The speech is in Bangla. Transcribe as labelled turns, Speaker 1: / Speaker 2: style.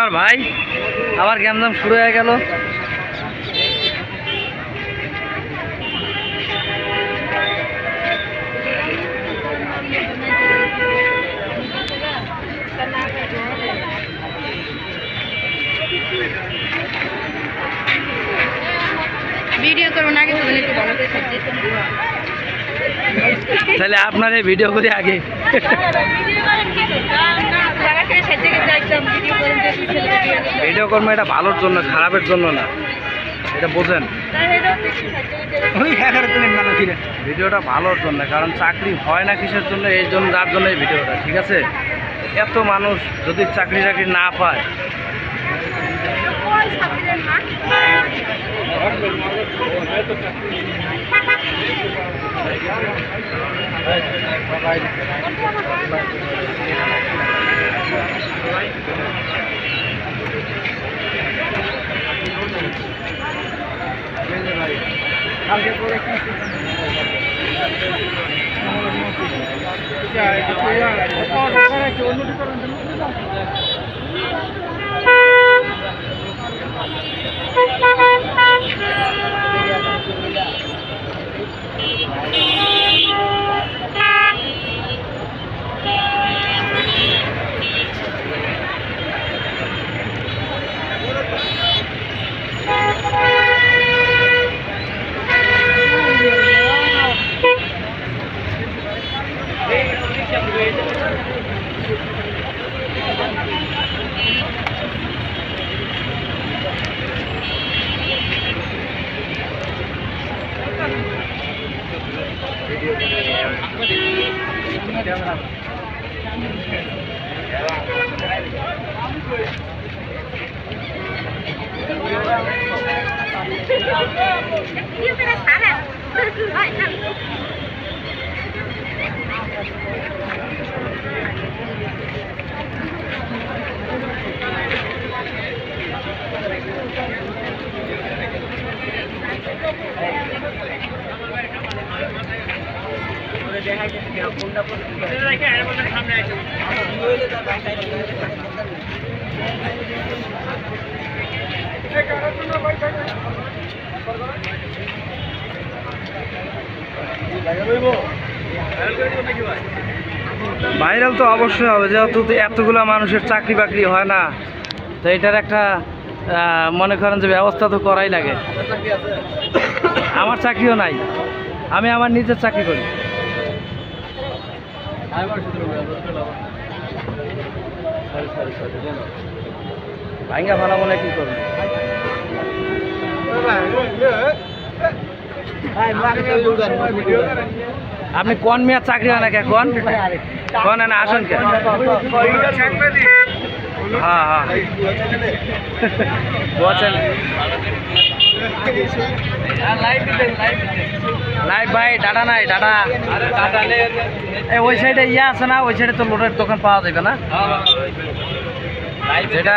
Speaker 1: আমার ভাই আবার গ্যামজাম শুরু হয়ে গেল।
Speaker 2: ভিডিও করবো না কিন্তু একটু ভালো করে
Speaker 1: তাহলে আপনার এই ভিডিও করি আগে ভিডিও করবো, এটা ভালোর জন্য, খারাপের জন্য না, এটা বোঝেন। ভিডিওটা ভালোর জন্য, কারণ চাকরি হয় না কিসের জন্য, এই জন্য, যার জন্য এই ভিডিওটা, ঠিক আছে। এত মানুষ যদি চাকরি টাকরি না পায়, ভাইরাল তো অবশ্যই হবে, যেহেতু এতগুলো মানুষের চাকরি বাকরি হয় না, তো এটার একটা মনে করেন যে ব্যবস্থা তো করাই লাগে। আমার চাকরিও নাই, আমি আমার নিজের চাকরি করি। ভাঙ্গা ভালো বলে কি করবে? আপনি কোন মেয়ার চাকরি হয় না কে? কোন না আসেন কে? হ্যাঁ হ্যাঁ বলছেন লাইভ ভাই, ডাটা নাই, ডাটা ওই সাইডে ইয়ে আছে না, ওই সাইডে তো লোডের দোকান পাওয়া যাবে না, যেটা